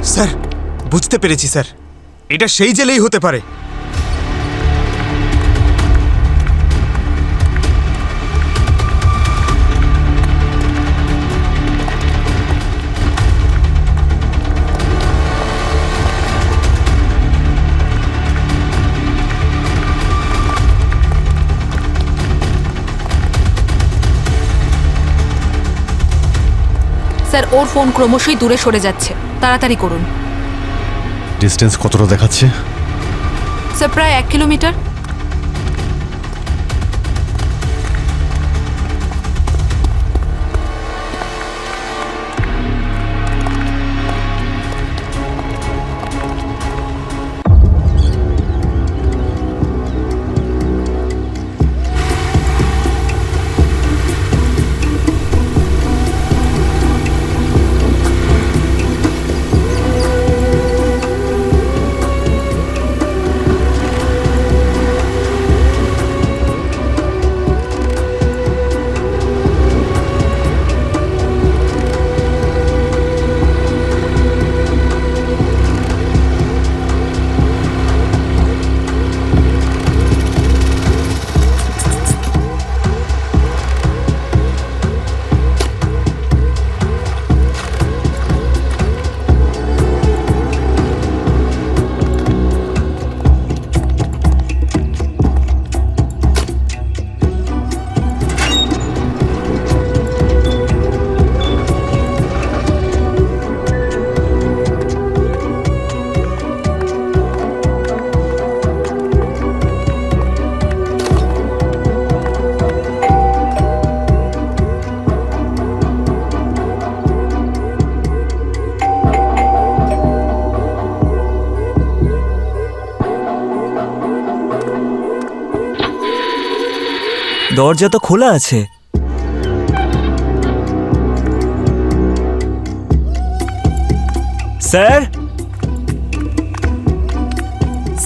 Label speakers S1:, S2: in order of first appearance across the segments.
S1: Sir, বুঝতে পেরেছি sir, এটা সেই জেলেই হতে পারে।
S2: স্যার, ওর ফোন ক্রমশই দূরে সরে যাচ্ছে, তাড়াতাড়ি করুন।
S3: ডিস্টেন্স কতটা দেখাচ্ছে?
S2: স্যার, প্রায় 1 কিলোমিটার।
S4: দরজা তো খোলা আছে। স্যার,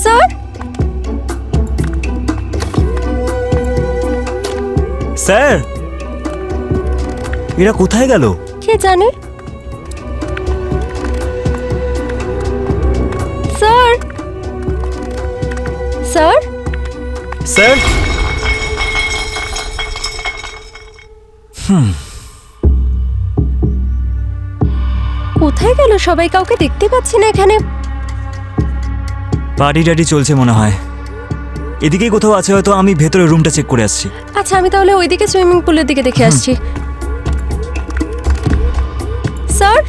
S2: স্যার,
S4: স্যার, এরা কোথায় গেল?
S2: কে জানে? স্যার, স্যার,
S4: স্যার,
S2: কোথায় গেল সবাই? কাউকে দেখতে পাচ্ছি না এখানে।
S4: পার্টি টাটি চলছে মনে হয়। এদিকেই কোথাও আছে হয়তো, আমি ভেতরে রুমটা চেক করে আসছি।
S2: আচ্ছা, আমি তাহলে ওইদিকে সুইমিং পুলের দিকে দেখে আসছি। Sir,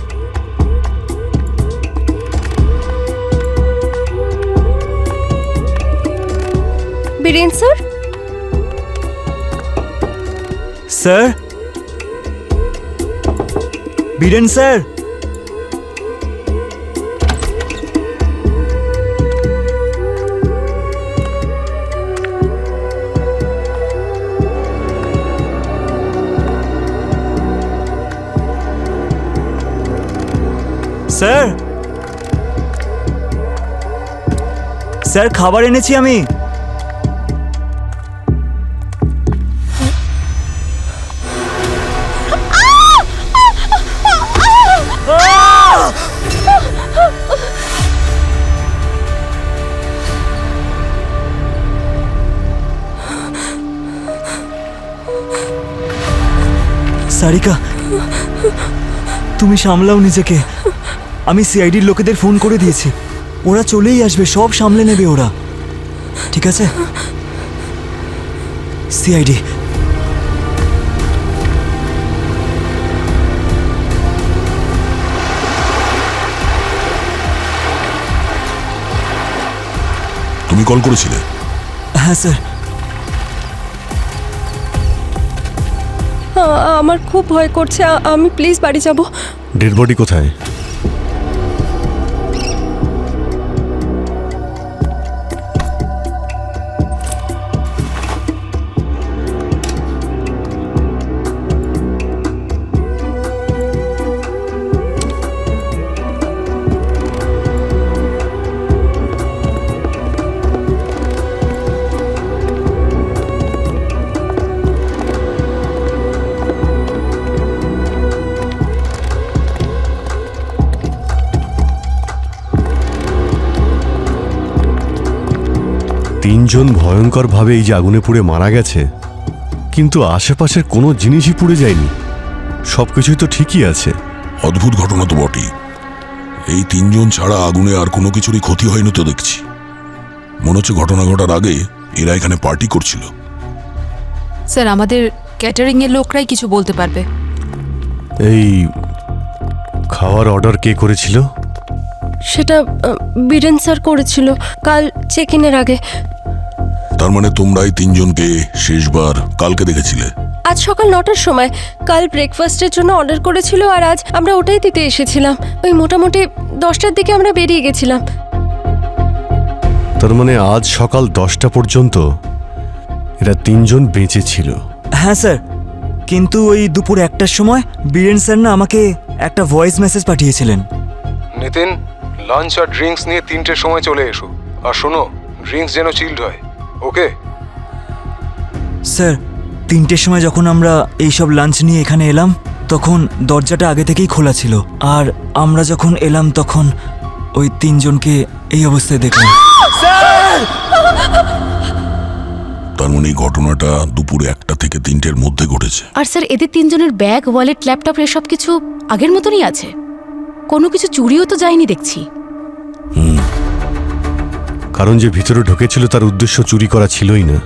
S2: Biren sir,
S4: sir, Biren sir, sir, sir, খাবার এনেছি আমি। সারিকা, তুমি সামলাও নিজেকে। আমি সিআইডির লোকেদের ফোন করে দিয়েছি, ওরা চলেই আসবে, সব সামলে নেবে ওরা, ঠিক আছে? সিআইডি,
S3: তুমি কল করেছিলে?
S4: হ্যাঁ স্যার।
S2: আমার খুব ভয় করছে, আমি প্লিজ বাড়ি যাব।
S3: ডেড বডি কোথায়? তিনজন ভয়ঙ্করভাবে এই যে আগুনে পুড়ে মারা গেছে, কিন্তু আশেপাশের কোনো জিনিসই পুড়ে যায়নি, সবকিছুই তো ঠিকই আছে।
S5: অদ্ভুত ঘটনা তো বটেই। এই তিনজন ছাড়া আগুনে আর কোনো কিছুরই ক্ষতি হয়নি তো দেখছি। মনে হচ্ছে ঘটনা ঘটার আগে এরা এখানে পার্টি করছিল।
S6: স্যার, আমাদের ক্যাটারিং এর লোকরাই কিছু বলতে পারবে।
S3: এই খাওয়ার অর্ডার কে করেছিল?
S2: সেটা বীরেন স্যার করেছিল কাল চেক ইনের আগে।
S5: তার মানে তোমরা এই তিনজনকে শেষবার কালকে দেখেছিলে?
S2: আজ সকাল 9টার সময়। কাল ব্রেকফাস্টের জন্য অর্ডার করেছিল আর আজ আমরা ওটাই দিতে এসেছিলাম। ওই মোটামুটি 10টার দিকে আমরা বেরিয়ে গেছিলাম।
S3: তার মানে আজ সকাল 10টা পর্যন্ত এরা তিনজন বেঁচে ছিল।
S4: হ্যাঁ স্যার, কিন্তু ওই দুপুর 1টার সময় বীরেন স্যার না আমাকে একটা ভয়েস মেসেজ পাঠিয়েছিলেন।
S7: নিতিন, লাঞ্চ আর ড্রিঙ্কস নিয়ে 3টের সময় চলে এসো। আর শোনো, ড্রিঙ্কস যেন চিল্ড হয়, ওকে?
S4: স্যার, 3টের সময় যখন আমরা এইসব লাঞ্চ নিয়ে এখানে এলাম তখন দরজাটা আগে থেকেই খোলা ছিল, আর আমরা যখন এলাম তখন ওই তিনজনকে এই অবস্থায় দেখলাম।
S5: তার মানে এই ঘটনাটা দুপুর 1টা থেকে 3টের মধ্যে ঘটেছে।
S8: আর স্যার, এদের তিনজনের ব্যাগ, ওয়ালেট, ল্যাপটপ এসব কিছু আগের মতনই আছে। কোনো কিছু চুরিও তো যায়নি দেখছি।
S3: কারণ যে ভিতরে ঢুকেছিল তার উদ্দেশ্য চুরি করা ছিলই না।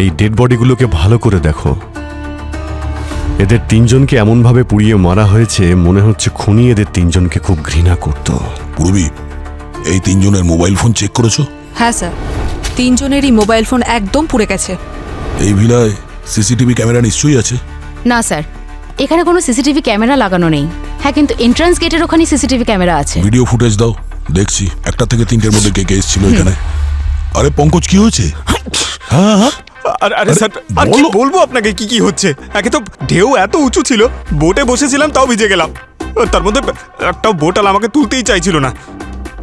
S3: এই ডেড বডিগুলোকে ভালো করে দেখো। এদের তিনজনকে এমনভাবে পুড়িয়ে মারা হয়েছে, মনে হচ্ছে খুনি এদের তিনজনকে খুব ঘৃণা করত।
S5: পূর্বী, এই তিনজনের মোবাইল ফোন চেক করেছো?
S6: হ্যাঁ স্যার, তিনজনেরই মোবাইল ফোন একদম পুড়ে গেছে।
S5: এই ভিলায় সিসিটিভি ক্যামেরা নিশ্চয়ই আছে?
S8: না স্যার, এখানে কোনো সিসিটিভি ক্যামেরা লাগানো নেই। হ্যাঁ, কিন্তু এন্ট্রান্স গেটের ওখানে সিসিটিভি ক্যামেরা আছে।
S5: ভিডিও ফুটেজ দাও, দেখছি 1টা থেকে 3টের মধ্যে কে কে এসেছিল এখানে। আরে পঙ্কজ, কি হয়েছে? হ্যাঁ হ্যাঁ,
S1: আরে স্যার, আর কি বলবো আপনাকে কি কি হচ্ছে। একে তো ঢেউ এত উঁচু ছিল, বোটে বসেছিলাম তাও ভিজে গেলাম। তার মধ্যে একটা বোটাল আমাকে তুলতেই চাইছিল না,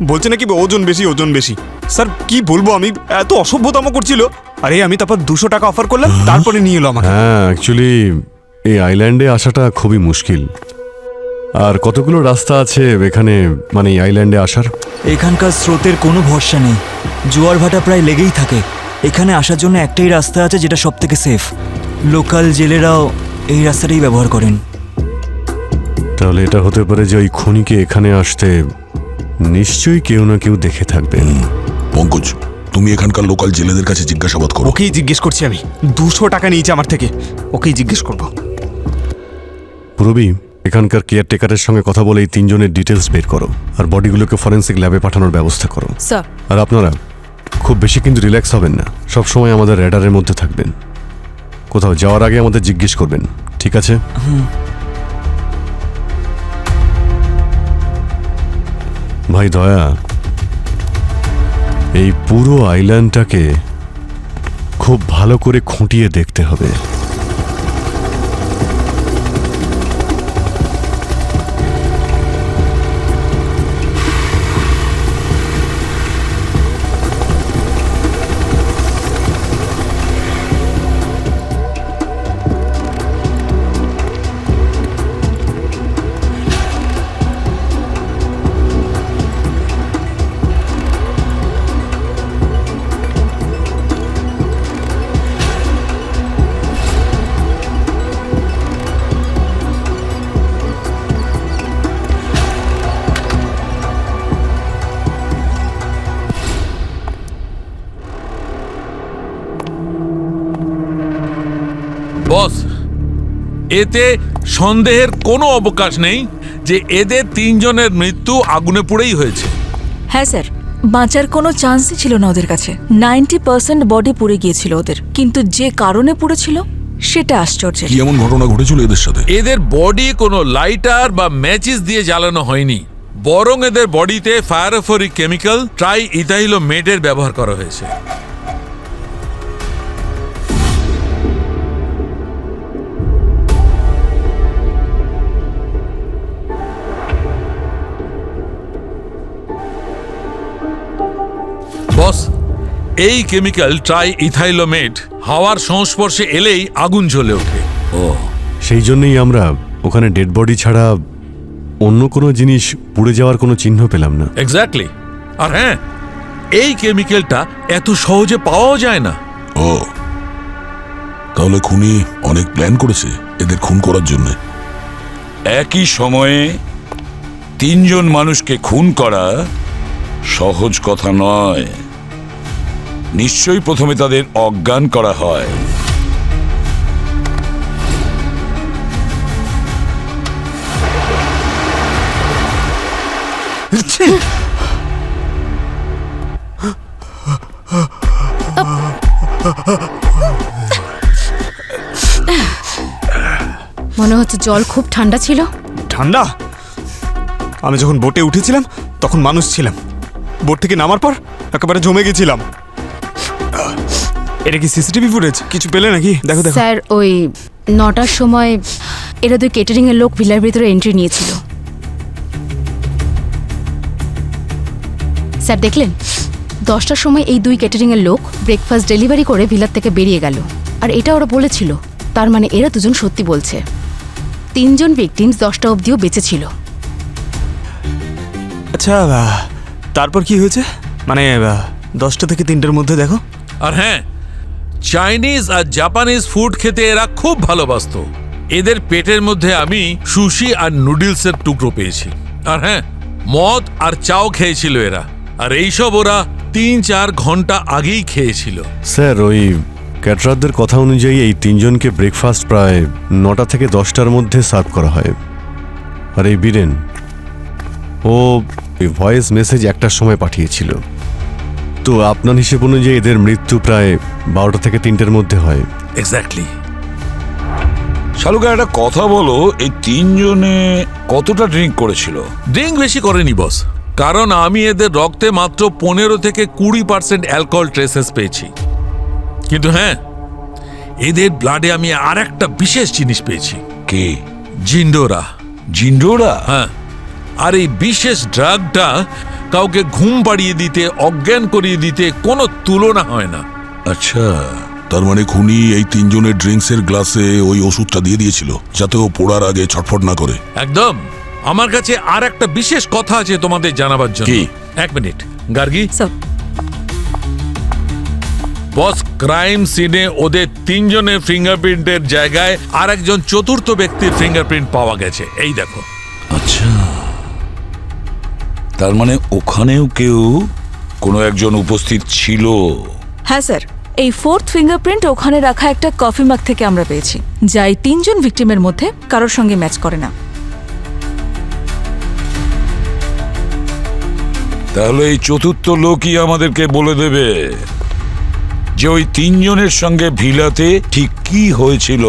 S1: বলছে নাকি ওজন বেশি ওজন বেশি। স্যার কি বলবো, আমি এত অসভ্যতম করছিল। আরে আমি তারপর 200 টাকা অফার করলাম, তারপরে নিয়ে এলো আমাকে।
S3: হ্যাঁ, অ্যাকচুয়ালি এই আইল্যান্ডে আসাটা খুবই মুশকিল। আর কতগুলো রাস্তা আছে এখানে, মানে এই আইল্যান্ডে আসার?
S4: এখানকার স্রোতের কোনো ভরসা নেই, জোয়ার ভাটা প্রায় লেগেই থাকে। এখানে আসার জন্য একটাই রাস্তা আছে যেটা সব থেকে সেফ। লোকাল জেলেরাও এই রাস্তাটাই ব্যবহার করেন।
S3: তাহলে এটা হতে পারে যে ওই খুনিকে এখানে আসতে নিশ্চয়ই কেউ না কেউ দেখে থাকবেন।
S5: পঙ্কজ, তুমি এখানকার লোকাল জেলেদের কাছে জিজ্ঞাসাবাদ করো।
S1: ওকেই জিজ্ঞেস করছি আমি, 200 টাকা নিয়েছে আমার থেকে, ওকেই জিজ্ঞেস করবো।
S3: পুরবী, এখানকার কেয়ারটেকারের সঙ্গে কথা বলে এই তিনজনের ডিটেলস বের করো আর বডিগুলোকে ফরেন্সিক ল্যাবে পাঠানোর ব্যবস্থা করো।
S6: স্যার,
S3: আর আপনারা খুব বেশি কিন্তু রিল্যাক্স হবেন না, সব সময় আমাদের র্যাডারের মধ্যে থাকবেন। কোথাও যাওয়ার আগে আমাদের জিজ্ঞেস করবেন, ঠিক আছে? ভাই দয়া, এই পুরো আইল্যান্ডটাকে খুব ভালো করে খুঁটিয়ে দেখতে হবে।
S9: বস, এতে সন্দেহের কোনো অবকাশ নেই যে এদের তিনজনের মৃত্যু আগুনে পুড়েই হয়েছে।
S6: হ্যাঁ স্যার, বাঁচার কোনো চান্সই ছিল না ওদের কাছে। 90% বডি পুড়ে গিয়েছিল ওদের, কিন্তু যে কারণে পুড়েছিল সেটা আশ্চর্যের।
S5: কি এমন ঘটনা ঘটেছিল এদের সাথে?
S9: এদের বডি কোনো লাইটার বা ম্যাচিস দিয়ে জ্বালানো হয়নি, বরং এদের বডিতে ফায়ারোফোরিক কেমিক্যাল ট্রাই ইথাইলোমেটের ব্যবহার করা হয়েছে। বস, এই কেমিক্যাল ট্রাই ইথাইলোমেট হাওয়ার সংস্পর্শে এলেই আগুন জ্বলে ওঠে।
S3: সেই জন্যই আমরা ওখানে ডেড বডি ছাড়া অন্য কোনো জিনিস পুড়ে যাওয়ার কোনো চিহ্ন পেলাম না।
S9: এক্স্যাক্টলি। আর হ্যাঁ, এই কেমিক্যালটা এত সহজে পাওয়াও যায় না।
S5: ও, তাহলে খুনি অনেক প্ল্যান করেছে এদের খুন করার জন্য।
S10: একই সময়ে তিনজন মানুষকে খুন করা সহজ কথা নয়। নিশ্চয়ই প্রথমে তাদের অজ্ঞান করা হয়।
S8: মনে হচ্ছে জল খুব ঠান্ডা ছিল।
S1: ঠান্ডা? আমি যখন বোটে উঠেছিলাম তখন মানুষ ছিলাম, বোট থেকে নামার পর একেবারে জমে গেছিলাম। এটা কি সিসিটিভি ফুটেজ? কিছু পেলে নাকি? দেখো দেখো।
S8: স্যার ওই 9টার সময় এরা 2 কেটারিং এর লোক ভিলার ভিতরে এন্ট্রি নিয়েছিল। স্যার দেখলেন 10টার সময় এই 2 কেটারিং এর লোক ব্রেকফাস্ট ডেলিভারি করে ভিলার থেকে বেরিয়ে গেল, আর এটা ওরা বলেছিল। তার মানে এরা দুজন সত্যি বলছে। 3 জন ভিকটিমস 10টা অবধিও বেঁচে ছিল।
S1: আচ্ছা, তারপর কি হয়েছে? মানে 10টা থেকে 3টের মধ্যে দেখো।
S9: আর হ্যাঁ, চাইনিজ আর জাপানিজ ফুড খেতে এরা খুব ভালোবাসতো। এদের পেটের মধ্যে আমি সুশি আর নুডলসের টুকরো পেয়েছি। আর হ্যাঁ, মদ আর চাও খেয়েছিল এরা, আর এইসব ওরা 3-4 ঘন্টা আগেই খেয়েছিল।
S3: স্যার ওই ক্যাটারারদের কথা অনুযায়ী এই 3 জনকে ব্রেকফাস্ট প্রায় 9টা থেকে 10টার মধ্যে সার্ভ করা হয়। আর এই বীরেন ও ভয়েস মেসেজ 1টার সময় পাঠিয়েছিল। তো আপনার হিসেব অনুযায়ী এদের মৃত্যু প্রায় 12টা থেকে 3টের মধ্যে হয়।
S9: এক্স্যাক্টলি।
S10: শালুকা, একটা কথা বলো, এই 3 জনে কতটা ড্রিঙ্ক করেছিল?
S9: ড্রিঙ্ক বেশি করেনি বস, কারণ আমি এদের রক্তে মাত্র 15 থেকে 20% অ্যালকোহল ট্রেসেস পেয়েছি। কিন্তু হ্যাঁ, এদের ব্লাডে আমি আর একটা বিশেষ জিনিস পেয়েছি।
S10: কে?
S9: জিন্ডোরা।
S10: জিন্ডোরা?
S9: হ্যাঁ, আর এই বিশেষ ড্রাগটা কাউকে ঘুম পাড়িয়ে দিতে, অজ্ঞান করিয়ে দিতে কোনো তুলনা হয় না।
S10: আচ্ছা,
S5: তার মানে খুনি এই 3 জনের ড্রিঙ্কসের গ্লাসে ওই ওষুধটা দিয়ে দিয়েছিল যাতে ও পোড়ার আগে ছটফট না করে।
S9: একদম। আমার কাছে আর একটা বিশেষ কথা আছে তোমাদের জানাবার জন্য।
S10: কি?
S9: 1 মিনিট গার্গী।
S6: স্যার
S9: বস, ক্রাইম সিনে ওদের 3 জনের ফিঙ্গারপ্রিন্টের জায়গায় আর একজন চতুর্থ ব্যক্তির ফিঙ্গারপ্রিন্ট পাওয়া গেছে। এই দেখো।
S10: আচ্ছা, তার মানে ওখানেও কেউ কোনো একজন উপস্থিত ছিল।
S6: হ্যাঁ স্যার, এই 4th ফিঙ্গারপ্রিন্ট ওখানে রাখা একটা কফি মাগ থেকে আমরা পেয়েছি, যা এই 3 জন ভিকটিমের মধ্যে কারোর সঙ্গে ম্যাচ করে না।
S10: তাহলে এই চতুর্থ লোকই আমাদেরকে বলে দেবে যে ওই 3 জনের সঙ্গে ভিলাতে ঠিক কি হয়েছিল।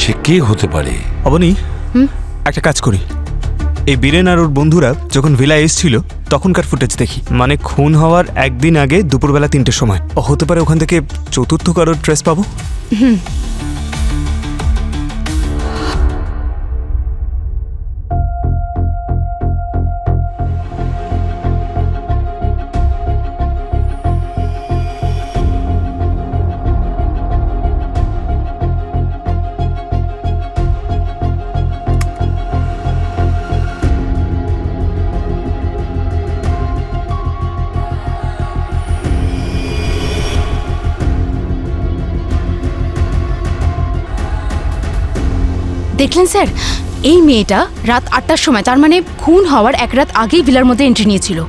S10: সে কে হতে পারে?
S1: অবনী, একটা কাজ করি। এই বীরেন আর ওর বন্ধুরা যখন ভিলায় এসেছিল তখনকার ফুটেজ দেখি। মানে খুন হওয়ার একদিন আগে দুপুরবেলা 3টের সময়। হতে পারে ওখান থেকে চতুর্থ কারোর ট্রেস পাবো।
S8: দেখলেন স্যার, এই মেয়েটা রাত 8টার সময়, তার মানে খুন হওয়ার 1 রাত আগেই ভিলার মধ্যে এন্ট্রি নিয়েছিল।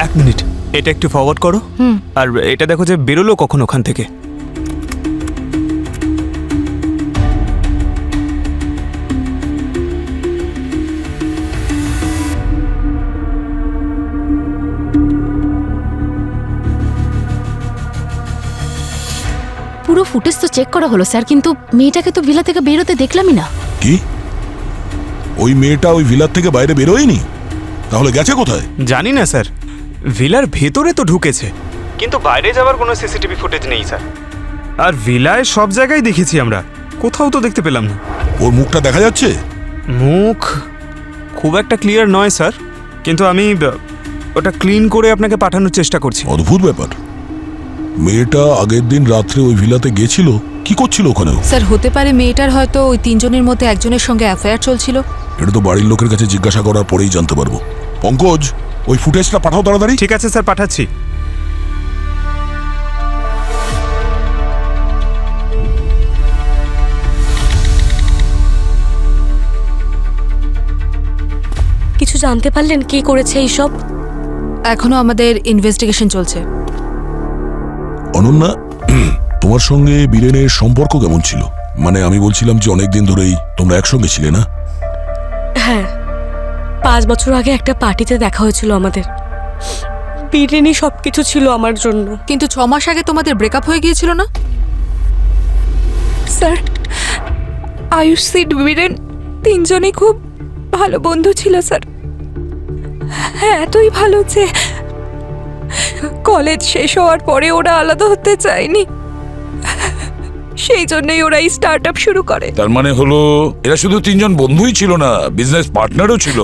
S1: 1 মিনিট, এটা একটু ফরওয়ার্ড করো। আর এটা দেখো যে বেরোলো কখন ওখান থেকে।
S8: পুরো ফুটেজ তো চেক করা হলো স্যার, কিন্তু মেয়েটাকে তো ভিলা থেকে বেরোতে দেখলামই না।
S5: কি? ওই মেয়েটা ওই ভিলার থেকে বাইরে বেরোয়নি? তাহলে গেছে কোথায়?
S1: জানি না স্যার, ভিলার ভেতরে তো ঢুকেছে, কিন্তু বাইরে যাওয়ার কোনো সিসিটিভি ফুটেজ নেই স্যার। আর ভিলায় সব জায়গায় দেখেছি আমরা, কোথাও তো দেখতে পেলাম না।
S5: ওর মুখটা দেখা যাচ্ছে?
S1: মুখ খুব একটা ক্লিয়ার নয় স্যার, কিন্তু আমি ওটা ক্লিন করে আপনাকে পাঠানোর চেষ্টা করছি।
S5: অদ্ভুত ব্যাপার। মেয়েটা আগের দিন রাত্রে ওই ভিলাতে গেছিল কি করছিল ওখানেও?
S6: স্যার হতে পারে মেয়েটার হয়তো ওই তিনজনের মধ্যে একজনের সঙ্গে অ্যাফেয়ার চলছিল।
S5: এটা তো বাড়ির লোকের কাছে জিজ্ঞাসা করার পরেই জানতে পারবো। পঙ্কজ, ওই ফুটেজটা পাঠাও তাড়াতাড়ি।
S1: ঠিক আছে স্যার, পাঠাচ্ছি।
S2: কিছু জানতে পারলেন কে করেছে এইসব?
S6: এখনো আমাদের ইনভেস্টিগেশন চলছে।
S5: অনন্যা, তোমার সঙ্গে বীরেনের সম্পর্ক কেমন ছিল? মানে আমি বলছিলাম যে অনেকদিন ধরেই তোমরা একসঙ্গে ছিলে না?
S2: হ্যাঁ, 5 বছর আগে একটা পার্টিতে দেখা হয়েছিল আমাদের। বীরেনই সবকিছু ছিল আমার জন্য।
S6: কিন্তু 6 মাস আগে তোমাদের ব্রেকআপ হয়ে গিয়েছিল না?
S11: স্যার, আয়ুষ, সিড, বীরেন তিনজনই খুব ভালো বন্ধু ছিল স্যার। হ্যাঁ, এতই ভালো যে কলেজ শেষ হওয়ার পরে ওরা আলাদা হতে চায়নি, সেই জন্যই ওরা এই স্টার্ট আপ শুরু করে।
S10: তার মানে হলো এরা শুধু তিনজন বন্ধুই ছিল না, বিজনেস পার্টনারও ছিল।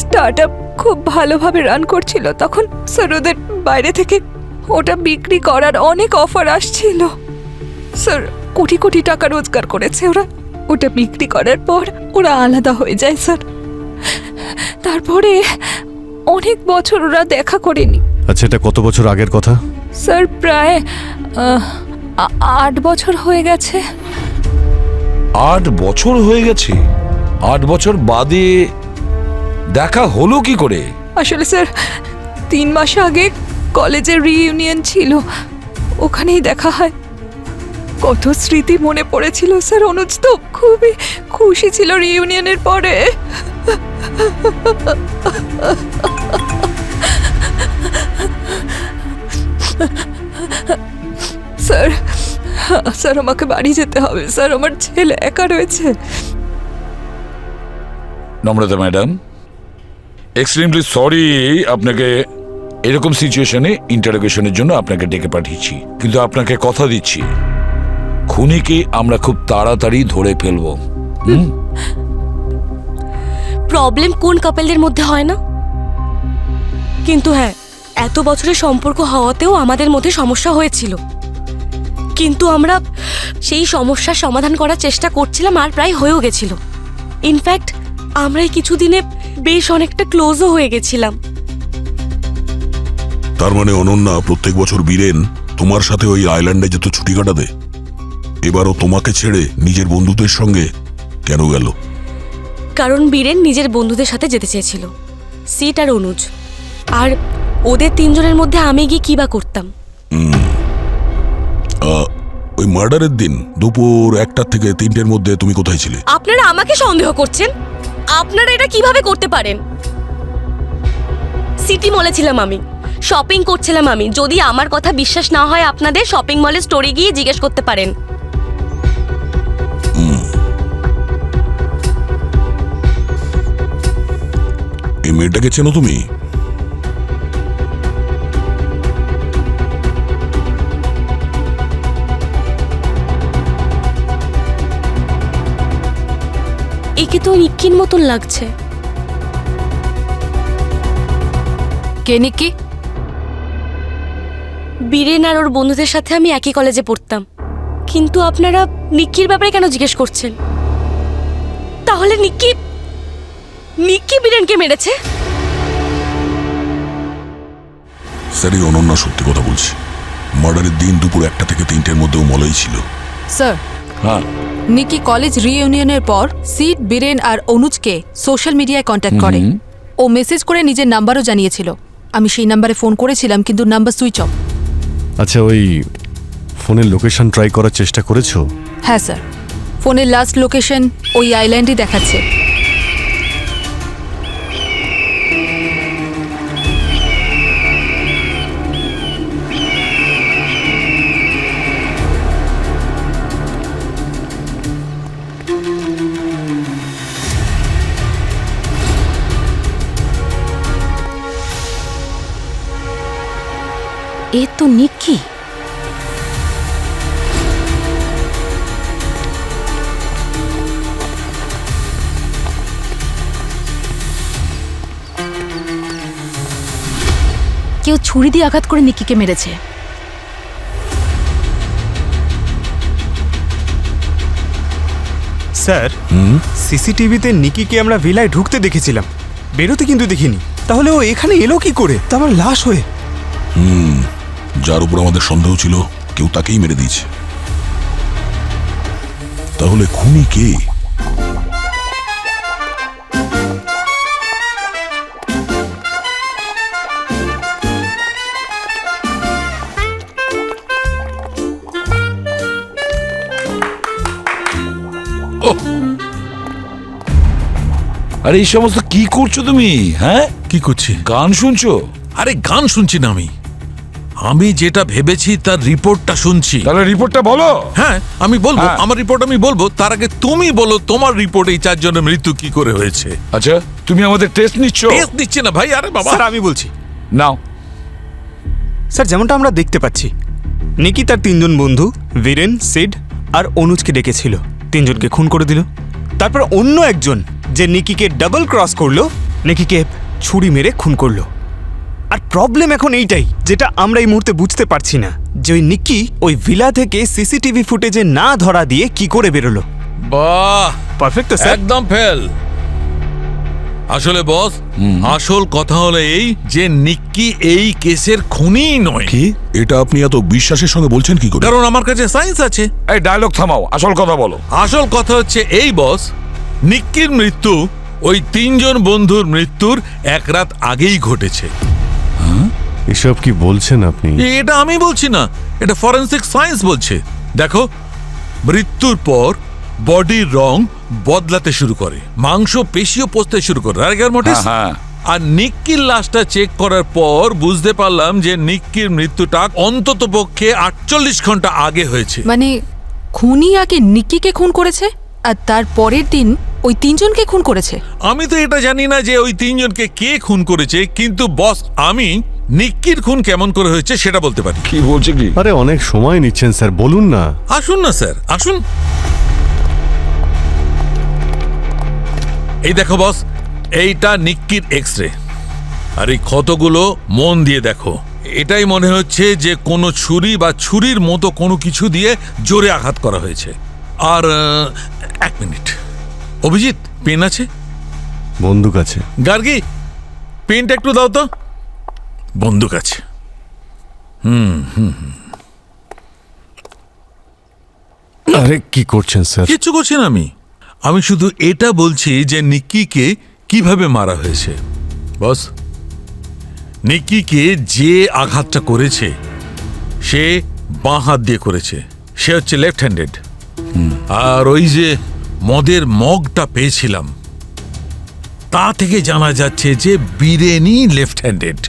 S11: স্টার্ট আপ খুব ভালোভাবে রান করছিল তখন স্যার। ওদের বাইরে থেকে ওটা বিক্রি করার অনেক অফার আসছিল স্যার। কোটি কোটি টাকা রোজগার করেছে ওরা। ওটা বিক্রি করার পর ওরা আলাদা হয়ে যায় স্যার। তারপরে অনেক বছর ওরা দেখা করেনি
S3: আচ্ছা, এটা কত বছর আগের কথা?
S11: স্যার। প্রায় 8 বছর হয়ে গেছে।
S10: 8 বছর হয়ে গেছে? 8 বছর বাদে দেখা হলো কি করে?
S11: আসলে স্যার 3 মাস আগে কলেজের রিইউনিয়ন ছিল, ওখানেই দেখা হয়। কত স্মৃতি মনে পড়েছিল স্যার। অনুজ তো খুবই খুশি ছিল রিইউনিয়নের পরে। স্যার, স্যার আমাকে বাড়ি যেতে হবে স্যার, আমার ছেলে একা রয়েছে।
S10: নম্রতা ম্যাডাম, এক্সট্রিমলি সরি আপনাকে এরকম সিচুয়েশনে ইন্টারোগেশনের জন্য আপনাকে ডেকে পাঠিয়েছি, কিন্তু আপনাকে কথা দিচ্ছি খুনিকে আমরা খুব তাড়াতাড়ি ধরে ফেলবো।
S2: প্রবলেম কোন কাপেলদের মধ্যে হয় না? কিন্তু হ্যাঁ, এত বছরের সম্পর্ক হওয়াতেও আমাদের মধ্যে সমস্যা হয়েছিল, কিন্তু আমরা সেই সমস্যার সমাধান করার চেষ্টা করছিলাম আর প্রায় হয়েও গেছিল। ইনফ্যাক্ট আমরা এই কিছুদিনে বেশ অনেকটা ক্লোজও হয়ে গেছিলাম।
S5: তার মানে অনন্যা, প্রত্যেক বছর বীরেন তোমার সাথে ওই আইল্যান্ডে যেত ছুটি কাটাতে, এবারও তোমাকে ছেড়ে নিজের বন্ধুদের সঙ্গে কেন গেল?
S2: কারণ বীরেন নিজের বন্ধুদের সাথে যেতে চেয়েছিল, সিট আর অনুজ। আর ওদের তিনজনের মধ্যে আমি গিয়ে কি বা করতাম?
S5: ওই মার্ডারের দিন দুপুর 1টা থেকে 3টের মধ্যে তুমি কোথায় ছিলে?
S2: আপনারা আমাকে সন্দেহ করছেন? আপনারা এটা কিভাবে করতে পারেন? সিটি মলে ছিলাম আমি, শপিং করছিলাম আমি। যদি আমার কথা বিশ্বাস না হয় আপনাদের, শপিং মলে স্টোরি গিয়ে জিজ্ঞেস করতে পারেন।
S5: এই মেয়েটাকে চেনো তুমি?
S2: একে তো নিক্কির মতন লাগছে।
S6: কে নিক্কি?
S2: বীরেন আর ওর বন্ধুদের সাথে আমি একই কলেজে পড়তাম, কিন্তু আপনারা নিক্কির ব্যাপারে কেন জিজ্ঞেস করছেন? তাহলে নিক্কি বীরেনকে মেরেছে?
S5: স্যার, এই অনন্যা সত্যি কথা বলছি। মার্ডারের দিন দুপুর 1টা থেকে 3টের মধ্যেও মলেই ছিল।
S6: স্যার,
S10: হ্যাঁ,
S6: নিকি কলেজ রিইউনিয়নের পর সিড, বীরেন আর অনুজকে সোশ্যাল মিডিয়ায় কন্ট্যাক্ট করে। ও মেসেজ করে নিজের নাম্বারও জানিয়েছিল। আমি সেই নাম্বারে ফোন করেছিলাম, কিন্তু নাম্বার সুইচ অফ।
S3: আচ্ছা, ওই ফোনের লোকেশন ট্রাই করার চেষ্টা করেছো?
S6: হ্যাঁ স্যার, ফোনের লাস্ট লোকেশন ওই আইল্যান্ডই দেখাচ্ছে।
S8: এ তো নিক্কি। কেউ ছুরি দিয়ে আঘাত করে নিক্কিকে মেরেছে।
S1: স্যার সিসিটিভিতে নিকিকে আমরা ভিলায় ঢুকতে দেখেছিলাম, বেরোতে কিন্তু দেখিনি। তাহলে ও এখানে এলো কি করে? তা আমার লাশ হয়ে।
S5: যার উপর আমাদের সন্দেহ ছিল কেউ তাকেই মেরে দিয়েছে। তাহলে খুনি কে?
S10: আরে এই সমস্ত কি করছো তুমি? হ্যাঁ,
S9: কি করছি?
S10: গান শুনছো?
S9: আরে গান শুনছি না আমি যেটা ভেবেছি তার রিপোর্টটা শুনছি।
S10: তাহলে রিপোর্টটা বলো।
S9: হ্যাঁ আমি বলবো,
S10: হ্যাঁ।
S9: আমার রিপোর্ট আমি বলবো। তার আগে তুমি বলো তোমার রিপোর্ট এই 4 জনের মৃত্যু কি করে হয়েছে।
S10: আচ্ছা, তুমি আমাদের টেস্ট নিচ্ছ?
S9: টেস্ট দিচ্ছে না ভাই। আরে বাবা,
S1: স্যার আমি বলছি।
S10: নাও।
S1: স্যার যেমনটা আমরা দেখতে পাচ্ছি, নিকি তার 3 জন বন্ধু বীরেন, সিড আর অনুজকে ডেকেছিল, 3 জনকে খুন করে দিল। তারপর অন্য একজন যে নিকিকে ডাবল ক্রস করলো, নিকিকে ছুরি মেরে খুন করলো। আর প্রবলেম এখন এইটাই, যেটা আমরা এই মুহূর্তে বুঝতে পারছি না, যে ওই নিকি ওই ভিলা থেকে সিসিটিভি ফুটেজে না ধরা দিয়ে কি করে বেরোলো।
S9: বাহ,
S1: পারফেক্ট তো স্যার?
S9: একদম ফেল। আসলে বস, আসল কথা হলো এই যে নিক্কি এই কেসের খুনি নয়।
S5: কি? এটা আপনি এত বিশ্বাসের সঙ্গে বলছেন কি করে?
S9: কারণ আমার কাছে সায়েন্স আছে।
S10: এই ডায়লগ থামাও, আসল কথা বলো।
S9: আসল কথা হচ্ছে এই বস, নিক্কির মৃত্যু ওই 3 জন বন্ধুর মৃত্যুর 1 রাত আগেই ঘটেছে।
S3: এসব কি বলছেন আপনি?
S9: এটা আমি বলছি না, এটা ফরেনসিক সায়েন্স বলছে। দেখো, মৃত্যুর পর বডির রং বদলাতে শুরু করে, মাংস পেশিও পচতে শুরু করে, রাইগার মোটিস।
S10: হ্যাঁ।
S9: আর নিক্কির লাশটা চেক করার পর বুঝতে পারলাম যে নিক্কির মৃত্যুটা অন্তত পক্ষে 48 ঘন্টা আগে হয়েছে।
S6: মানে খুনি আগে নিক্কিকে খুন করেছে আর তার পরের দিন ওই 3 জনকে খুন করেছে।
S9: আমি তো এটা জানি না যে ওই 3 জনকে কে খুন করেছে, কিন্তু বস আমি নিক্কির খুন কেমন করে হয়েছে সেটা বলতে পারি।
S10: কি বলছে কি?
S3: আরে অনেক সময় নিচ্ছেন স্যার, বলুন না।
S9: আসুন না স্যার, আসুন। এই দেখো বস, এইটা নিক্কির এক্সরে, আর এই ক্ষতগুলো মন দিয়ে দেখো। এটাই মনে হচ্ছে যে কোনো ছুরি বা ছুরির মতো কোনো কিছু দিয়ে জোরে আঘাত করা হয়েছে। আর 1 মিনিট, অভিজিৎ পেন আছে?
S3: বন্দুক আছে।
S9: গার্গী, পেনটা একটু দাও তো। বন্দুক আছে।
S3: আরে কি করছেন স্যার?
S9: কিচ্ছু করছি না আমি শুধু এটা বলছি যে নিক্কিকে কিভাবে মারা হয়েছে। বস, নিক্কিকে যে আঘাতটা করেছে সে বাঁ হাত দিয়ে করেছে, সে হচ্ছে লেফট হ্যান্ডেড। আর ওই যে মদের মগটা পেয়েছিলাম তা থেকে জানা যাচ্ছে যে বীরেনই লেফট হ্যান্ডেড।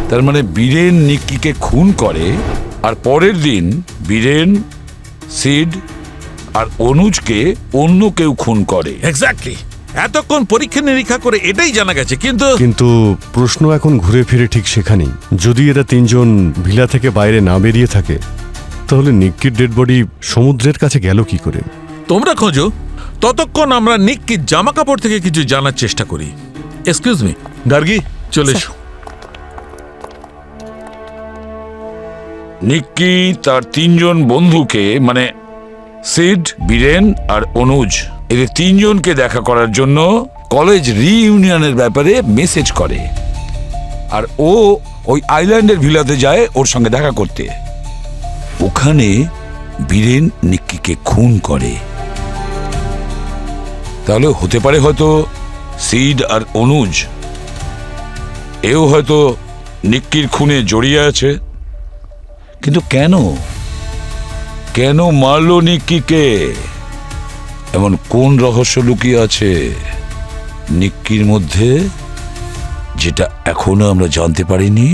S10: তার মানে বীরেন নিক্কিকে খুন করে, আর পরের দিন বীরেন, সিড আর অনুজকে অন্য কেউ খুন করে।
S9: এক্স্যাক্টলি। এতক্ষণ পরীক্ষা নিরীক্ষা করে এটাই জানা গেছে, কিন্তু
S3: প্রশ্ন এখন ঘুরে ফিরে ঠিক সেখানেই। যদি এরা 3 জন ভিলা থেকে বাইরে না বেরিয়ে থাকে, তাহলে নিক্কির ডেড বডি সমুদ্রের কাছে গেল কি করে?
S9: তোমরা খোঁজো, ততক্ষণ আমরা নিক্কির জামা কাপড় থেকে কিছু জানার চেষ্টা করি। এক্সকিউজ মি, গার্গী চলে এসো।
S10: নিক্কি তার 3 জন বন্ধুকে, মানে সিড, বীরেন আর অনুজ, এদের 3 জনকে দেখা করার জন্য কলেজ রিইউনিয়নের ব্যাপারে মেসেজ করে, আর ও ওই আইল্যান্ডের ভিলাতে যায় ওর সঙ্গে দেখা করতে। ওখানে বীরেন নিক্কিকে খুন করে। তাহলে হতে পারে হয়তো সিড আর অনুজ এও হয়তো নিক্কির খুনে জড়িয়ে আছে। কিন্তু কেন কেন মারলো নিক্কিকে? এমন কোন রহস্য লুকিয়ে আছে নিক্কির মধ্যে, যেটা এখনো আমরা জানতে পারিনি?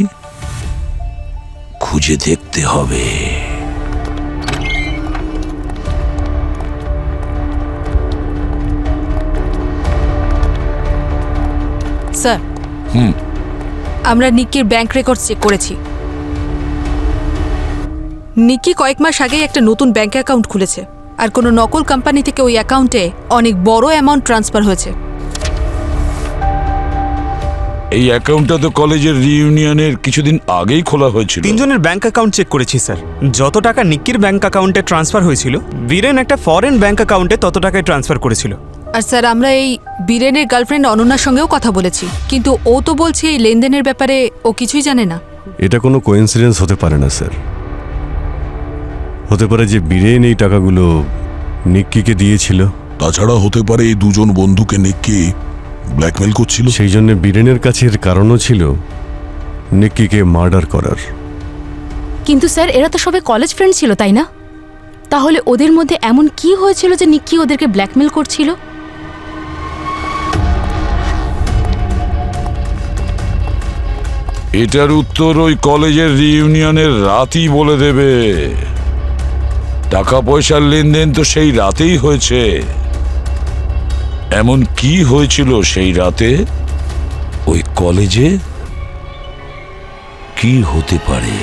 S10: খুঁজে দেখতে হবে।
S6: স্যার, আমরা নিক্কির ব্যাংক রেকর্ড চেক করেছি। নিক্কি কয়েক মাস আগেই একটা নতুন ব্যাংক অ্যাকাউন্ট খুলেছে, আর কোনো নকল কোম্পানি থেকে ওই অ্যাকাউন্টে অনেক বড় অ্যামাউন্ট ট্রান্সফার হয়েছে।
S10: এই অ্যাকাউন্টটা তো কলেজের রিইউনিয়নের কিছুদিন আগেই খোলা হয়েছিল।
S1: তিনজনের ব্যাংক অ্যাকাউন্ট চেক করেছি স্যার। যত টাকা নিক্কির ব্যাংক অ্যাকাউন্টে ট্রান্সফার হয়েছিল, বীরেন একটা ফরেন ব্যাংক অ্যাকাউন্টে তত টাকায় ট্রান্সফার করেছিল।
S6: আর স্যার আমরা এই বীরেনের গার্লফ্রেন্ড অনন্যার সঙ্গেও কথা বলেছি, কিন্তু ও তো বলছে এই লেনদেনের ব্যাপারে ও কিছুই জানে না।
S3: এটা কোনো কোইন্সিডেন্স হতে পারে না স্যার। হতে পারে যে বীরেন এই টাকাগুলো নিক্কিকে দিয়েছিল।
S5: তাছাড়া হতে পারে এই দুজন বন্ধুকে নিক্কি ব্ল্যাকমেল করছিল।
S3: সেই জন্য বীরেনের কাছে এর কারণও ছিল নিক্কিকে মার্ডার করার।
S8: কিন্তু স্যার এরা তো সবাই কলেজ ফ্রেন্ড ছিল, তাই না? তাহলে ওদের মধ্যে এমন কি হয়েছিল যে নিক্কি ওদেরকে ব্ল্যাকমেল করছিল?
S10: এটার উত্তর ওই কলেজের রিইউনিয়নের রাতই বলে দেবে। টাকা পয়সার লেনদেন তো সেই রাতেই হয়েছে। এমন কি হয়েছিল সেই রাতে ওই কলেজে? কি হতে পারে?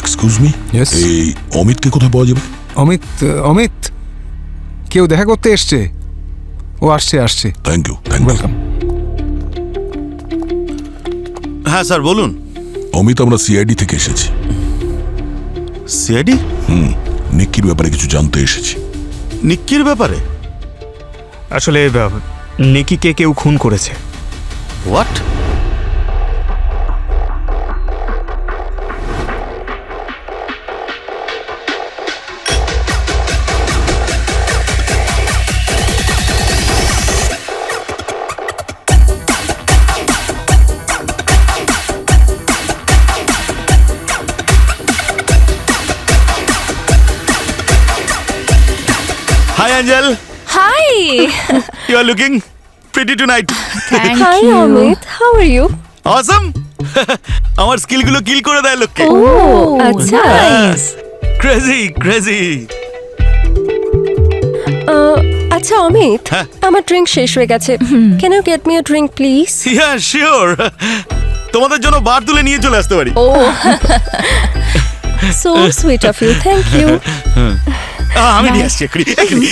S5: Excuse me,
S7: Yes?
S5: এই অমিতকে কোথায় পাওয়া যাবে?
S7: অমিত কেউ দেখা করতে এসছে? ও আসছে।
S5: Thank you,
S7: welcome.
S12: হ্যাঁ স্যার বলুন।
S5: অমিত, আমরা সিআইডি থেকে এসেছি।
S12: সিআইডি?
S5: নিক্কির ব্যাপারে কিছু জানতে এসেছি।
S12: নিক্কির ব্যাপারে?
S1: আসলে নিকিকে কেউ খুন করেছে।
S12: What?
S1: Hi Angel,
S11: hi
S1: you are looking pretty tonight.
S11: Hi Amit, how are you?
S12: Awesome. আমার স্কিলগুলো কিল করে দেয় লোককে।
S11: আচ্ছা।
S12: ক্রেজি।
S11: আচ্ছা অমিত, আমার ড্রিঙ্ক শেষ হয়ে গেছে। Can you get me a drink please?
S12: Yeah sure. তোমাদের জন্য বার তুলে নিয়ে চলে আসতে পারি।
S11: So sweet of you, thank you.
S12: আমি নিয়ে আসছি এক্ষুনি।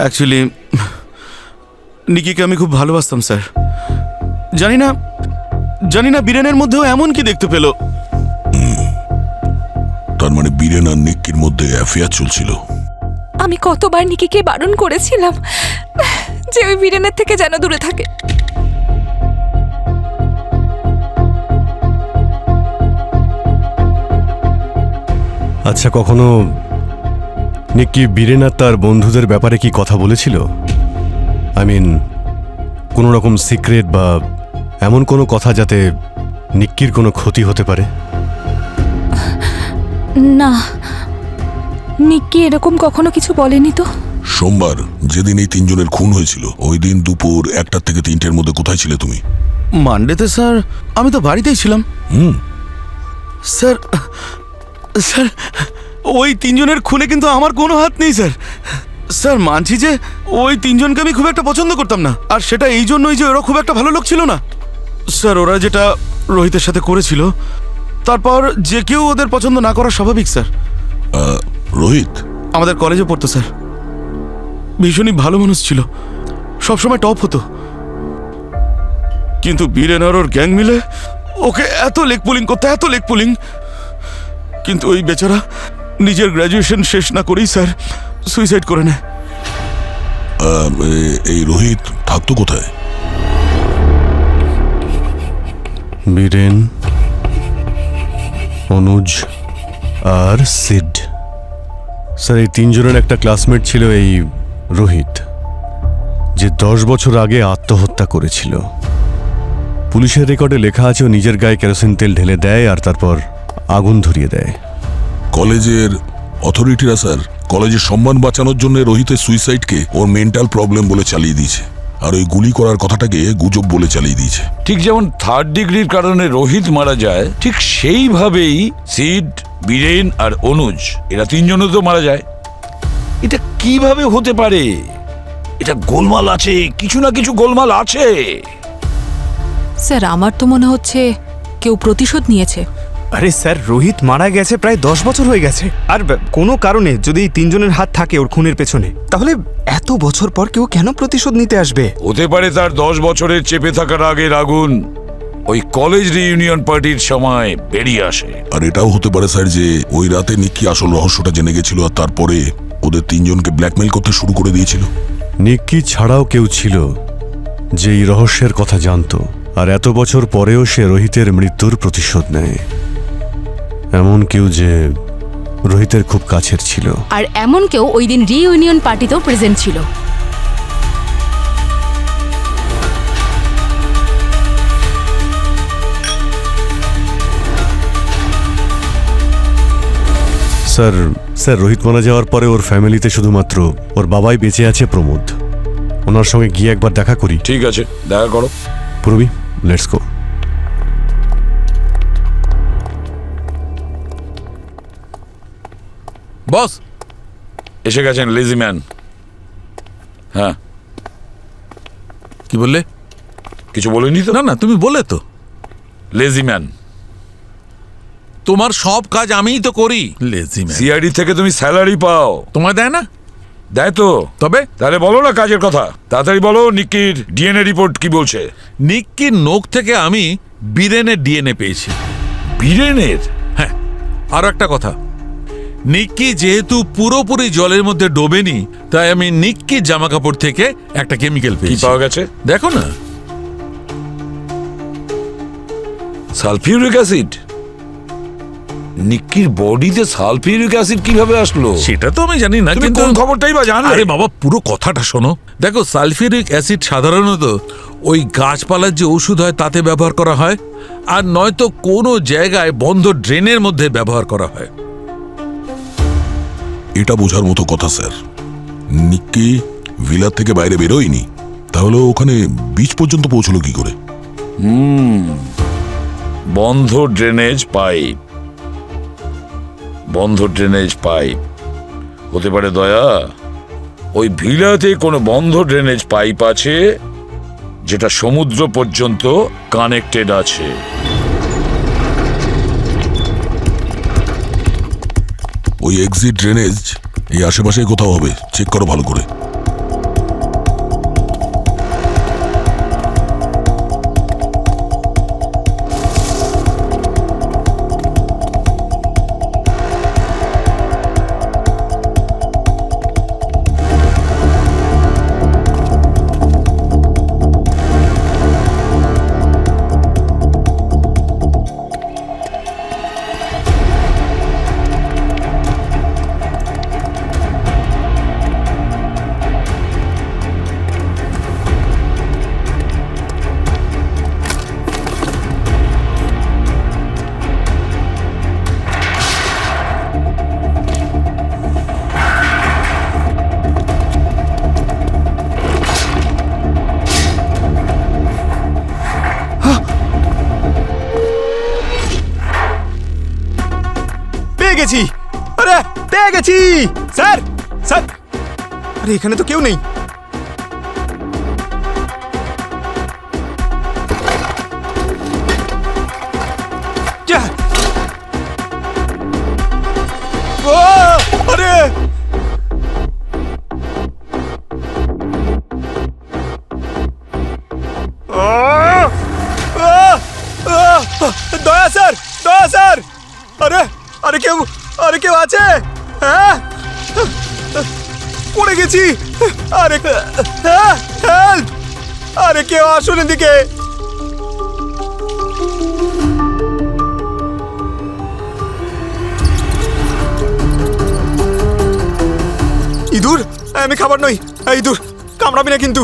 S12: অ্যাকচুয়ালি নিকিকে আমি খুব ভালোবাসতাম স্যার। জানি না বীরেনের মধ্যেও এমন কি দেখতে পেল।
S5: তার মানে বীরেন আর নিক্কির মধ্যে অ্যাফেয়ার চলছিল।
S11: আমি কতবার নিকিকে বারণ করেছিলাম যে ওই বীরেনের থেকে যেন দূরে থাকে।
S3: আচ্ছা, কখনো নিক্কি বীরেন আর তার বন্ধুদের ব্যাপারে কি কথা বলেছিল? কোনো রকম সিক্রেট বা এমন কোনো কথা যাতে নিক্কির কোনো ক্ষতি হতে পারে?
S11: না, নিকি এরকম কখনো কিছু বলেনি তো।
S5: সোমবার যেদিন এই তিনজনের খুন হয়েছিল, ওই দিন দুপুর 1টা থেকে 3টের মধ্যে কোথায় ছিলে তুমি?
S12: মানডেতে স্যার আমি তো বাড়িতেই ছিলাম। স্যার ওই তিনজনের খুনে কিন্তু আমার কোনো হাত নেই স্যার। স্যার মানছি যে ওই তিনজনকে আমি খুব একটা পছন্দ করতাম না, আর সেটা এই জন্যই যে ওরা খুব একটা ভালো লোক ছিল না। স্যার ওরা যেটা রোহিতের সাথে করেছিল, তারপর যে কেউ ওদের পছন্দ না করা স্বাভাবিক স্যার।
S5: রোহিত
S12: আমাদের কলেজে পড়তো স্যার, ভীষণই ভালো মানুষ ছিল, সবসময় টপ হতো। কিন্তু বীরেন আর ওর গ্যাং মিলে ওকে এত লেগ পুলিং, কিন্তু ওই বেচারা নিজের গ্র্যাজুয়েশন শেষ না করেই স্যার সুইসাইড করে নেয়।
S5: এই রোহিত থাকতো কোথায়?
S3: বীরেন, অনুজ আর সিড। স্যার এই তিনজনের একটা ক্লাসমেট ছিল এই রোহিত, যে 10 বছর আগে আত্মহত্যা করেছিল। পুলিশের রেকর্ডে লেখা আছে ও নিজের গায়ে কেরোসিন তেল ঢেলে দেয় আর তারপর আগুন ধরিয়ে দেয়।
S5: কলেজের অথরিটিরা স্যার কলেজের সম্মান বাঁচানোর জন্য রোহিতের সুইসাইডকে ওর মেন্টাল প্রবলেম বলে চালিয়ে দিয়েছে, আর ওই গুলি করার কথাটাকে গুজব বলে চালিয়ে দিয়েছে।
S10: ঠিক যেমন 3rd ডিগ্রির কারণে রোহিত মারা যায়, ঠিক সেইভাবেই সিড, বীরেন আর অনুজ এরা তিনজনও তো মারা যায়। এটা কিভাবে হতে পারে? এটা গোলমাল আছে, কিছু না কিছু গোলমাল আছে।
S6: স্যার আমার তো মনে হচ্ছে কেউ প্রতিশোধ নিয়েছে।
S1: আরে স্যার, রোহিত মারা গেছে প্রায় 10 বছর হয়ে গেছে, আর কোনো কারণে যদি এই তিনজনের হাত থাকে ওর খুনের পেছনে, তাহলে এত বছর পর কেউ কেন প্রতিশোধ নিতে আসবে?
S10: হতে পারে তার 10 বছরের চেপে থাকার আগের আগুন ওই কলেজ রিইউনিয়ন পার্টির সময় বেরিয়ে আসে।
S5: আর এটাও হতে পারে স্যার যে ওই রাতে নিক্কি আসল রহস্যটা জেনে গেছিল আর তারপরে ওদের তিনজনকে ব্ল্যাকমেইল করতে শুরু করে দিয়েছিল।
S3: নিক্কি ছাড়াও কেউ ছিল যে এই রহস্যের কথা জানতো, আর এত বছর পরেও সে রোহিতের মৃত্যুর প্রতিশোধ নেয়। এমন কেউ যে রোহিতের খুব কাছের ছিল।
S8: আর এমন কেউ ওই দিন রিইউনিয়ন পার্টিতেও প্রেজেন্ট ছিল।
S3: স্যার রোহিত মারা যাওয়ার পরে ওর ফ্যামিলিতে শুধুমাত্র ওর বাবাই বেঁচে আছে, প্রমোদ। ওনার সঙ্গে গিয়ে একবার দেখা করি।
S10: ঠিক আছে, দেখা করো।
S3: পূর্বী, লেটস গো।
S9: বস
S10: এসে গেছেন লেজি ম্যান। হ্যাঁ,
S9: কি বললে?
S10: কিছু বলিনি তো?
S9: না না, তুমি বলে তো।
S10: Lazy man.
S9: তোমার সব কাজ আমিই তো করি। Lazy man.
S10: সিআইডি থেকে তুমি স্যালারি পাও।
S9: তোমায় দেয় না?
S10: দেয় তো।
S9: তবে
S10: তাহলে বলো না কাজের কথা, তাড়াতাড়ি বলো। নিক্কির ডিএনএ রিপোর্ট কি বলছে?
S9: নিক্কির নখ থেকে আমি বীরেনের ডিএনএ পেয়েছি।
S10: বীরেনের?
S9: হ্যাঁ, আরো একটা কথা, নিক্কি যেহেতু পুরোপুরি জলের মধ্যে ডোবেনি, তাই আমি নিক্কির জামা কাপড় থেকে একটা কেমিক্যাল
S10: কি
S9: পেয়েছি।
S10: পাওয়া গেছে?
S9: দেখো না।
S10: Sulphuric acid? নিক্কির বডিতে সালফিউরিক অ্যাসিড কিভাবে আসলো?
S9: সেটা তো আমি জানি না,
S10: তুমি
S9: কিন্তু
S10: কোন খবরটাই বা জানলে?
S9: আরে বাবা, পুরো কথাটা শোনো। দেখো, সালফিউরিক অ্যাসিড সাধারণত ওই গাছপালার যে ওষুধ হয় তাতে ব্যবহার করা হয়, আর নয়তো কোনো জায়গায় বন্ধ ড্রেনের মধ্যে ব্যবহার করা হয়।
S5: এটা বোঝার মতো কথা স্যার। নিক্কি ভিলার থেকে বাইরে বেরোয়নি, তাহলে ওখানে বিচ পর্যন্ত পৌঁছলো কি করে?
S10: বন্ধ ড্রেনেজ পাইপ। বন্ধ ড্রেনেজ পাইপ হতে পারে দয়া। ওই ভিলাতে কোনো বন্ধ ড্রেনেজ পাইপ আছে যেটা সমুদ্র পর্যন্ত কানেক্টেড আছে।
S5: ওই এক্সিট ড্রেনেজ এই আশেপাশে কোথাও হবে, চেক করো ভালো করে।
S1: পেয়ে গেছি! আরে পেয়ে গেছি স্যার! স্যার, আরে এখানে তো কেউ নেই। যা! ও, আরে দয়া স্যার, দয়া স্যার! আরে আরে কেউ আছে? হ্যাঁ, পড়ে গেছি। আরে হেল্প! আরে কেউ আসুন এদিকে। আমি খাবার নই। এই দূর, কামড়াবি না কিন্তু।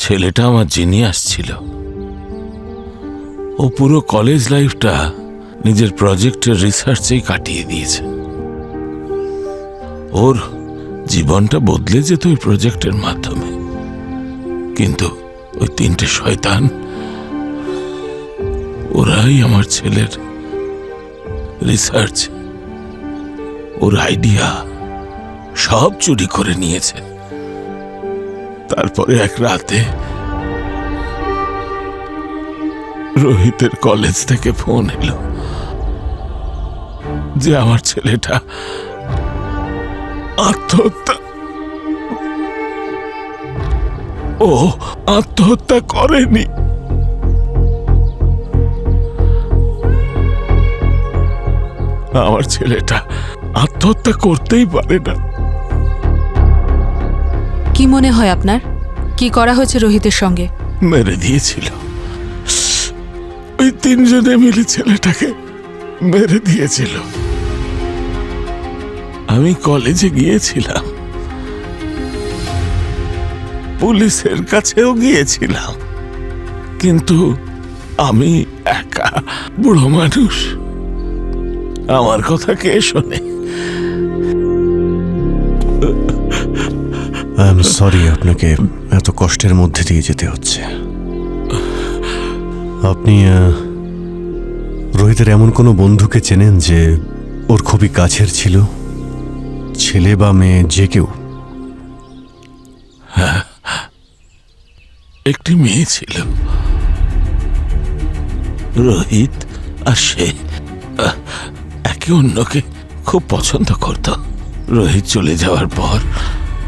S9: ছেলেটা আমার জিনিয়াস ছিল। ও পুরো কলেজ লাইফটা নিজের প্রজেক্টের রিসার্চেই কাটিয়ে দিয়েছে। ওর জীবনটা বদলে যেত ওই প্রজেক্টের মাধ্যমে, কিন্তু ওই তিনটে শয়তান, ওরাই আমার ছেলের রিসার্চ, ওর আইডিয়া সব চুরি করে নিয়েছে। তারপরে এক রাতে রোহিতের কলেজ থেকে ফোন এলো যে আমার ছেলেটা আত্মহত্যা, ও আত্মহত্যা করেনি। আমার ছেলেটা আত্মহত্যা করতেই পারে না।
S6: কি মনে হয় আপনার, কি করা হয়েছে রোহিতের সঙ্গে?
S9: মেরে দিয়েছিল। ওই তিনজনে মিলে ছেলেটাকে মেরে দিয়েছিল। আমি কলেজে গিয়েছিলাম, পুলিশের কাছেও গিয়েছিলাম, কিন্তু আমি একা বুড়ো মানুষ, আমার কথা কে শোনে?
S3: আই এম সরি আপনাকে এত কষ্টের মধ্যে দিয়ে যেতে হচ্ছে। আপনি রোহিতের এমন কোনো বন্ধুকে চেনেন যে ওর খুবই কাছের ছিল, ছেলে বা মেয়ে যে কেউ?
S9: একটি মেয়ে ছিল, রোহিত আর সে একে অন্যকে খুব পছন্দ করত। রোহিত চলে যাওয়ার পর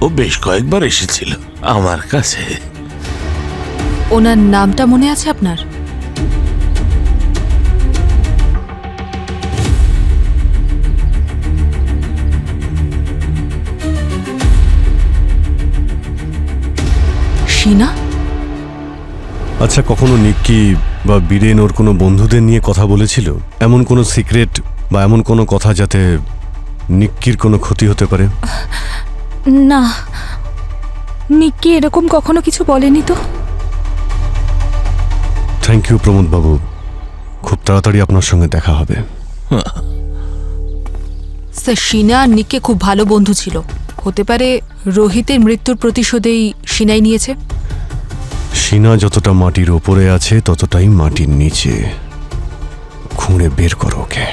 S9: ও বেশ কয়েকবার এসেছিল আমার কাছে।
S6: ওনার নামটা মনে আছে আপনার? শীনা?
S3: আচ্ছা, কখনো নিক্কি বা বীরেন ওর কোনো বন্ধুদের নিয়ে কথা বলেছিল? এমন কোনো সিক্রেট বা এমন কোনো কথা যাতে নিক্কির কোনো ক্ষতি হতে পারে?
S11: না, নিক্কি এরকম কখনো কিছু বলেনি তো।
S3: থ্যাংক ইউ প্রমোদ বাবু, খুব তাড়াতাড়ি আপনার সঙ্গে দেখা হবে।
S6: স্যার, শীনা আর নিককে খুব ভালো বন্ধু ছিল। হতে পারে রোহিতের মৃত্যুর প্রতিশোধেই শীনাই নিয়েছে।
S3: শীনা যতটা মাটির ওপরে আছে ততটাই মাটির নিচে। খুঁড়ে বের করো ওকে।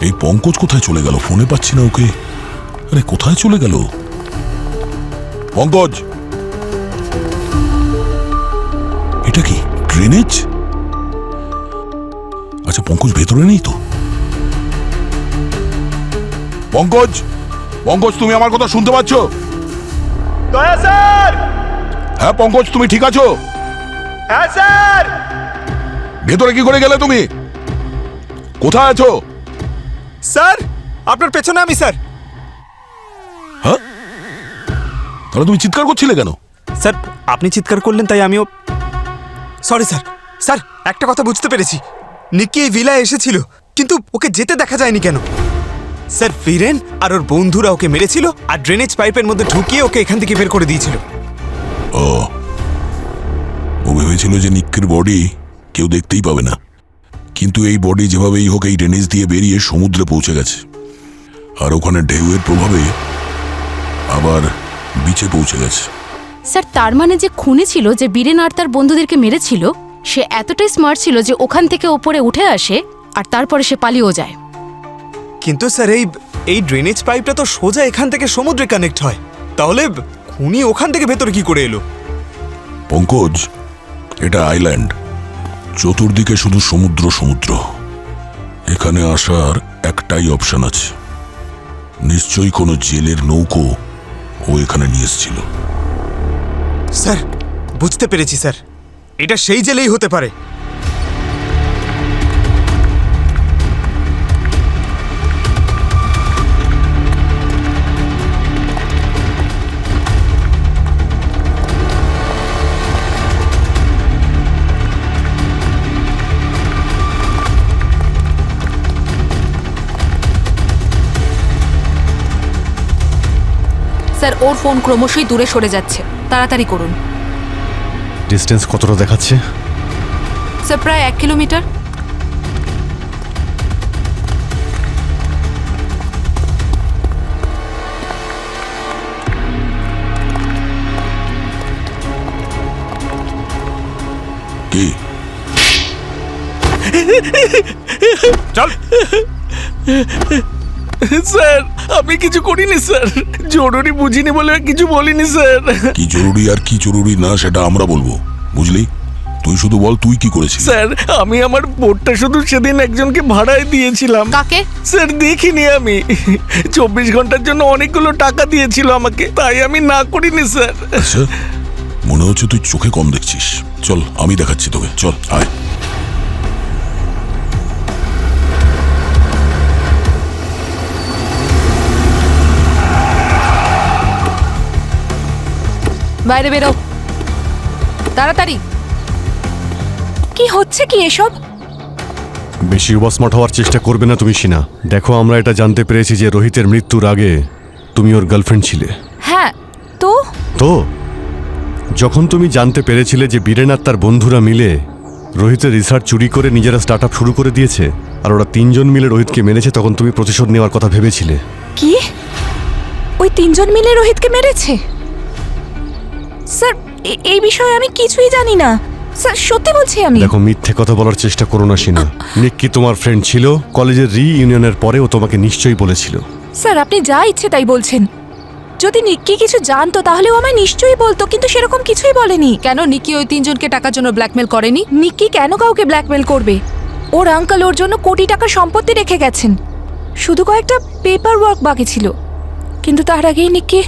S5: এই পঙ্কজ কোথায় চলে গেল? ফোনে পাচ্ছি না ওকে। আরে কোথায় চলে গেল পঙ্কজ? এটা কি ড্রেনেজ? আচ্ছা, পঙ্কজ ভেতরে নেই তো? পঙ্কজ, পঙ্কজ তুমি আমার কথা শুনতে পাচ্ছ?
S1: দয়া স্যার!
S5: হ্যাঁ পঙ্কজ, তুমি ঠিক আছো?
S1: হ্যাঁ স্যার!
S5: ভেতরে কি করে গেলে তুমি? কোথায় আছো?
S1: স্যার, আপনার পেছনে আমি স্যার।
S5: হ্যাঁ, তাহলে তুমি চিৎকার করছিলে কেন?
S1: স্যার, আপনি চিৎকার করলেন তাই আমিও। Sorry sir. স্যার, একটা কথা বুঝতে পেরেছি, নিক্কি এই ভিলায় এসেছিল, কিন্তু ওকে যেতে দেখা যায়নি কেন? স্যার, বীরেন আর ওর বন্ধুরা ওকে মেরেছিল আর ড্রেনেজ পাইপের মধ্যে ঢুকিয়ে ওকে এখান থেকে বের করে দিয়েছিল।
S5: ও ভেবেছিল যে নিক্কির বডি কেউ দেখতেই পাবে না, কিন্তু এই বডি যেভাবেই হোক এই ড্রেনেজ দিয়ে বেরিয়ে সমুদ্রে পৌঁছে গেছে, আর ওখানে ঢেউয়ের প্রভাবে আবার বিচে পৌঁছে গেছে।
S8: স্যার, তার মানে যে খুনি ছিল, যে বীরেন আর তার বন্ধুদেরকে মেরেছিল, সে এতটাই স্মার্ট ছিল যে ওখান থেকে ওপরে উঠে আসে আর তারপরে সে পালিয়েও যায়।
S1: কিন্তু স্যার, এই ড্রেনেজ পাইপটা তো সোজা এখান থেকে সমুদ্রে কানেক্ট হয়, তাহলে খুনি ওখান থেকে ভেতরে কি করে এলো?
S5: পঙ্কজ, এটা আইল্যান্ড, চতুর্দিকে শুধু সমুদ্র সমুদ্র। এখানে আসার একটাই অপশন আছে, নিশ্চয়ই কোনো জেলের নৌকো ও এখানে নিয়ে এসেছিল।
S1: স্যার, বুঝতে পেরেছি স্যার, এটা সেই জেলেই হতে পারে।
S6: স্যার ওর ফোন ক্রমশই দূরে সরে যাচ্ছে, তাড়াতাড়ি করুন।
S3: ডিস্টেন্স কতটা দেখাচ্ছে?
S6: স্যার প্রায় 1 কিলোমিটার।
S5: কি
S1: চল।
S12: স্যার আমি কিছু করিনি স্যার, জরুরি বুঝিনি বলে কিছু বলিনি স্যার।
S5: কি জরুরি আর কি জরুরি না সেটা আমরা বলবো, বুঝলি? তুই শুধু বল তুই কি করেছিস।
S12: স্যার আমি আমার বোটটা শুধু সেদিন একজনকে ভাড়ায় দিয়েছিলাম।
S6: কাকে?
S12: স্যার দেখিনি আমি, 24 ঘন্টার জন্য অনেকগুলো টাকা দিয়েছিল আমাকে, তাই আমি না করিনি স্যার।
S5: আচ্ছা, মনে হচ্ছে তুই চোখে কম দেখছিস। চল আমি দেখাচ্ছি তোকে, চল আয়।
S6: বাইরে বেরো তাড়াতাড়ি।
S11: কি হচ্ছে কি এসব?
S3: বেশি ওভারস্মার্ট হওয়ার চেষ্টা করবে না তুমি সিনা। দেখো, আমরা এটা জানতে পেরেছি যে রোহিতের মৃত্যুর আগে তুমি ওর গার্লফ্রেন্ড ছিলে।
S11: হ্যাঁ তো
S3: তো যখন তুমি জানতে পেরেছিলে যে বীরেন আর তার বন্ধুরা মিলে রোহিতের রিসার্চ চুরি করে নিজেরা স্টার্ট আপ শুরু করে দিয়েছে আর ওরা 3 জন মিলে রোহিতকে মেরেছে, তখন তুমি প্রতিশোধ নেওয়ার কথা ভেবেছিলে।
S11: কি ওই 3 জন মিলে রোহিতকে মেরেছে? স্যার এই বিষয়ে আমি কিছুই জানি না স্যার, সত্যি বলছি আমি।
S3: দেখো, মিথ্যে কথা বলার চেষ্টা করো না সিনা। নিক্কি তোমার ফ্রেন্ড ছিল, কলেজের রিইউনিয়নের পরে ও তোমাকে নিশ্চয়ই বলেছিল।
S11: স্যার আপনি যা ইচ্ছে তাই বলছেন। যদি নিক্কি কিছু জানতো তাহলে ও আমায় নিশ্চয়ই বলতো, কিন্তু সেরকম কিছুই বলেনি।
S6: কেন নিকি ওই 3 জনকে টাকার জন্য ব্ল্যাকমেল করেনি?
S11: নিক্কি কেন কাউকে ব্ল্যাকমেল করবে? ওর আঙ্কেল ওর জন্য কোটি টাকার সম্পত্তি রেখে গেছেন, শুধু কয়েকটা পেপার ওয়ার্ক বাকি ছিল। কিন্তু তার আগেই নিক্কি,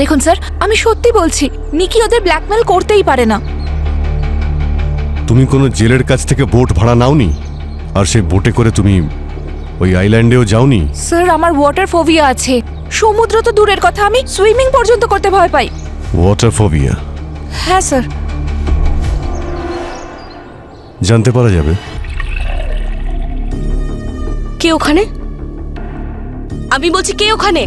S11: দেখুন স্যার আমি সত্যি বলছি, নিক্কি ওদের ব্ল্যাকমেল করতেই পারে না।
S3: তুমি কোনো জেলের কাছ থেকে বোট ভাড়া নাওনি? আর সেই বোটে করে তুমি ওই আইল্যান্ডেও যাওনি?
S11: স্যার আমার ওয়াটার ফোবিয়া আছে, সমুদ্র তো দূরের কথা, আমি সুইমিং পর্যন্ত করতে ভয় পাই।
S3: Water phobia?
S11: হ্যাঁ স্যার।
S3: জানতে পারা যাবে
S2: কে ওখানে? আমি বলছি কে ওখানে?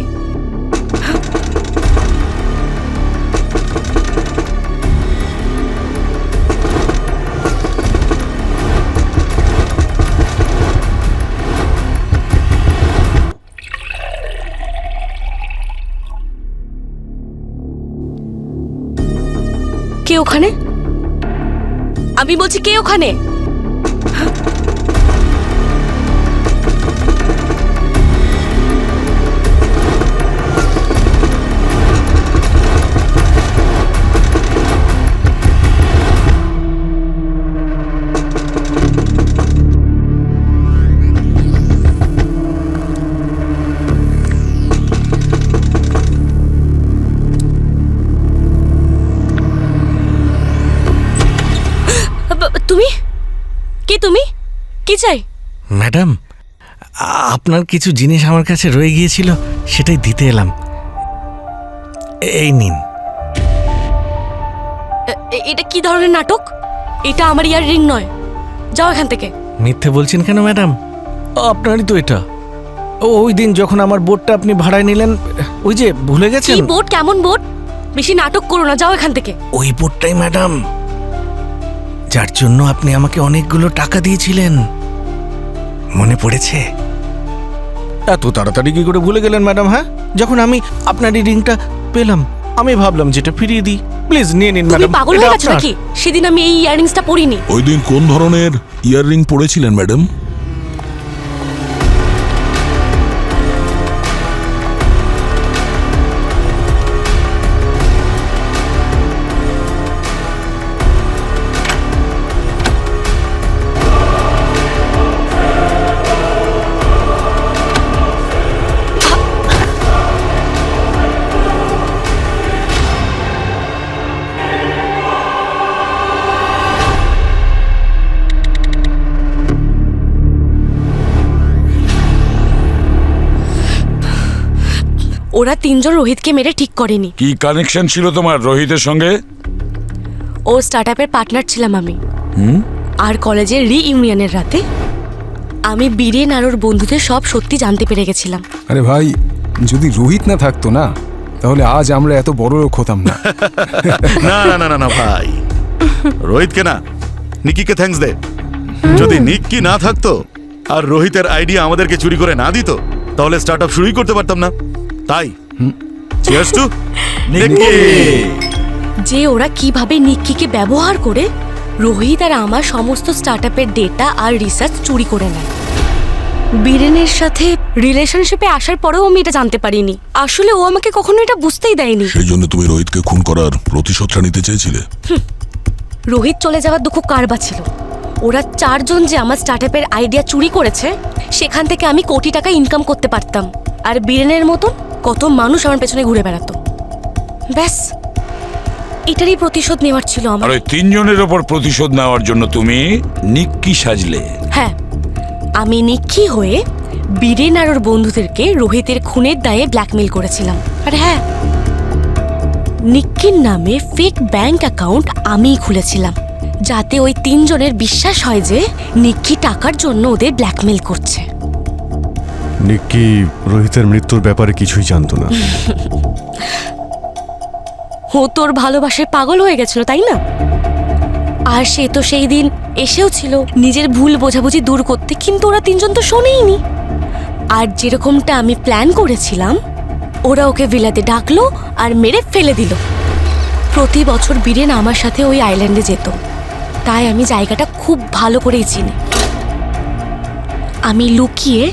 S2: কে ওখানে? আমি বলছি কে ওখানে? তুমি কে? তুমি কি চাই?
S12: ম্যাডাম আপনার কিছু জিনিস আমার কাছে রয়ে গিয়েছিল, সেটাই দিতে এলাম। এই নিন।
S2: এটা কি ধরনের নাটক? এটা আমার ইয়ার রিং নয়, যাও এখান থেকে।
S12: মিথ্যে বলছেন কেন ম্যাডাম? আপনারই তো এটা। ওই দিন যখন আমার বোটটা আপনি ভাড়ায় নিলেন, ওই যে ভুলে
S2: কি
S12: গেছেন?
S2: বোট? কেমন বোট? বেশি নাটক করো না, যাও এখান থেকে।
S12: ওই বোটটাই ম্যাডাম, যার জন্য আপনি আমাকে অনেকগুলো টাকা দিয়েছিলেন, মনে পড়েছে? এত তাড়াতাড়ি কি করে ভুলে গেলেন ম্যাডাম? হ্যাঁ, যখন আমি আপনার এই রিংটা পেলাম আমি ভাবলাম যেটা ফিরিয়ে দিই। প্লিজ নিয়ে নিন
S2: তুমি
S12: ম্যাডাম।
S2: পাগল হয়ে গেছো নাকি? সেদিন আমি এই ইয়াররিংসটা পরিনি।
S5: ওই দিন কোন ধরনের ইয়াররিং পরেছিলেন ম্যাডাম?
S2: ওরা 3 জন রোহিতকে মেরে ঠিক করেনি।
S10: কি কানেকশন ছিল তোমার রোহিতের সঙ্গে?
S2: ও স্টার্টআপের পার্টনার ছিলাম আমি। আর কলেজের রিইউনিয়নের রাতে আমি বীরেন আর ওর বন্ধুদের সব সত্যি জানতে পেরে গেছিলাম।
S7: আরে ভাই যদি রোহিত না থাকতো না, তাহলে আজ আমরা এত বড় লোক হতাম না।
S12: না না না না না ভাই, রোহিতকে না, নিকিকে থ্যাঙ্কস দে। যদি নিক্কি না থাকতো আর রোহিতের আইডিয়া আমাদেরকে চুরি করে না দিত, তাহলে স্টার্ট আপ শুরুই করতে পারতাম না। তাই চিয়ার্স টু নিক্কি।
S2: যে ওরা কিভাবে নিক্কিকে ব্যবহার করে রোহিত আর আমার সমস্ত স্টার্টআপের ডেটা আর রিসার্চ চুরি করে নেয়। বীরেনের সাথে রিলেশনশিপে আসার পরেও আমি এটা জানতে পারিনি। আসলে ও আমাকে কখনো এটা বুঝতেই দেয়নি।
S5: সেই জন্য তুমি রোহিতকে খুন করার প্রতিশোধটা নিতে চেয়েছিলে?
S2: রোহিত চলে যাওয়ার দুঃখ কার বা ছিল? ওরা 4 জন যে আমার স্টার্টআপের আইডিয়া চুরি করেছে, সেখান থেকে আমি কোটি টাকা ইনকাম করতে পারতাম। আর বীরেনের মতন কত মানুষ আমার পেছনে ঘুরে বেড়াতো। ব্যাস এটারই প্রতিশোধ নেওয়ার ছিল আমার।
S10: আর ওই 3 জনের ওপর প্রতিশোধ নেওয়ার জন্য তুমি নিক্কি সাজলে?
S2: হ্যাঁ, আমি নিক্কি হয়ে বীরেন আর ওর বন্ধুদেরকে রোহিতের খুনের দায়ে ব্ল্যাকমেল করেছিলাম। আর হ্যাঁ, নিক্কির নামে ফেক ব্যাংক অ্যাকাউন্ট আমিই খুলেছিলাম, যাতে ওই 3 জনের বিশ্বাস হয় যে নিক্কি টাকার জন্য ওদের ব্ল্যাকমেল করছে।
S3: নিক্কি রোহিতের মৃত্যুর ব্যাপারে কিছুই জানতো না।
S2: ও তোর ভালোবাসায় পাগল হয়ে গেছিল, তাই না? আর সে তো সেই দিন এসেও ছিল নিজের ভুল বোঝাবুঝি দূর করতে, কিন্তু ওরা 3 জন তো শোনেইনি। আর যেরকমটা আমি প্ল্যান করেছিলাম, ওরা ওকে ভিলাতে ডাকলো আর মেরে ফেলে দিল। প্রতি বছর বীরেন আমার সাথে ওই আইল্যান্ডে যেত, তাই আমি জায়গাটা খুব ভালো করেই চিনি। আমি লুকিয়ে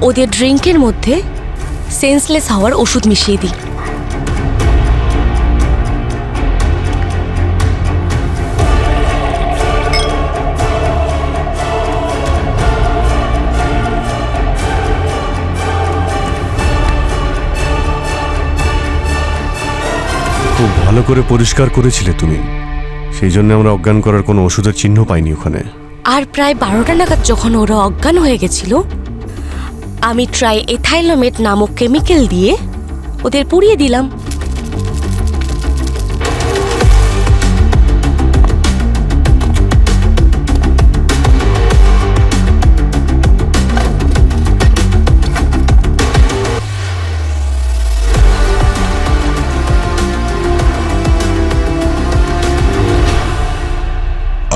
S2: ওদের ড্রিঙ্কের মধ্যে সেন্সলেস হওয়ার ওষুধ মিশিয়ে দিই।
S3: খুব ভালো করে পরিষ্কার করেছিলে তুমি, সেই জন্য আমরা অজ্ঞান করার কোনো ওষুধের চিহ্ন পাইনি ওখানে।
S2: আর প্রায় 12টা নাগাদ যখন ওরা অজ্ঞান হয়ে গেছিল, আমি ট্রাই এথাইলোমেট নামক কেমিক্যাল দিয়ে ওদের পুড়িয়ে দিলাম।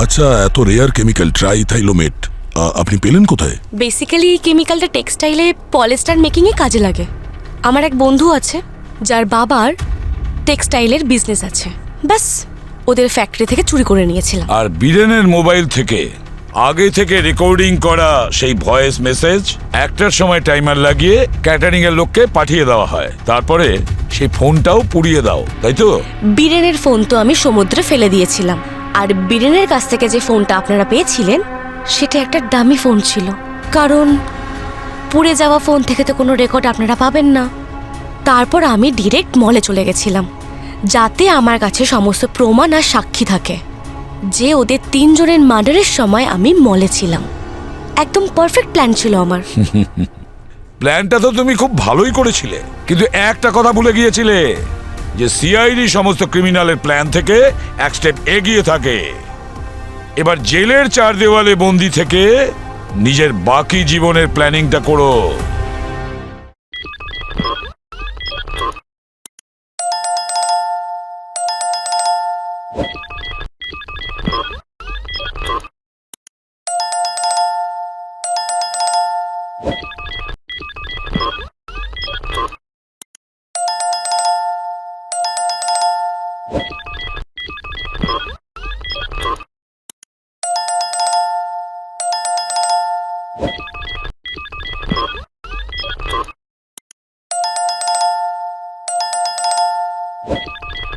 S5: আচ্ছা, এত রেয়ার কেমিক্যাল ট্রাইথাইলোমেট আপনি পেলেন কোথায়?
S2: বেসিক্যালি এই কেমিক্যালটা টেক্সটাইলে পলিস্টার মেকিংয়ে কাজে লাগে। আমার এক বন্ধু আছে যার বাবার টেক্সটাইলের বিজনেস আছে, ব্যাস ওদের ফ্যাক্টরি থেকে চুরি করে নিয়েছিলাম।
S10: আর বীরেনের মোবাইল থেকে আগে থেকে রেকর্ডিং করা সেই ভয়েস মেসেজ 1টার সময় টাইমার লাগিয়ে ক্যাটারিং এর লোককে পাঠিয়ে দেওয়া হয়। তারপরে সেই ফোনটাও পুড়িয়ে দাও, তাই তো?
S2: বীরেনের ফোন তো আমি সমুদ্রে ফেলে দিয়েছিলাম, আর বীরেনের কাছ থেকে যে ফোনটা আপনারা পেয়েছিলেন সেটা একটা ডামি ফোন ছিল, কারণ পুড়ে যাওয়া ফোন থেকে তো কোনো রেকর্ড আপনারা পাবেন না। তারপর আমি ডিরেক্ট মলে চলে গেছিলাম, যাতে আমার কাছে সমস্ত প্রমাণ আর সাক্ষী থাকে যে ওদের 3 জনের মার্ডারের সময় আমি মলে ছিলাম। একদম পারফেক্ট প্ল্যান ছিল আমার।
S10: প্ল্যানটা তো তুমি খুব ভালোই করেছিলে, কিন্তু একটা কথা ভুলে গিয়েছিলে যে সিআইডি সমস্ত ক্রিমিনালের প্ল্যান থেকে এক স্টেপ এগিয়ে থাকে। এবার জেলের 4 দেওয়ালে বন্দি থেকে নিজের বাকি জীবনের প্ল্যানিংটা করো।
S5: you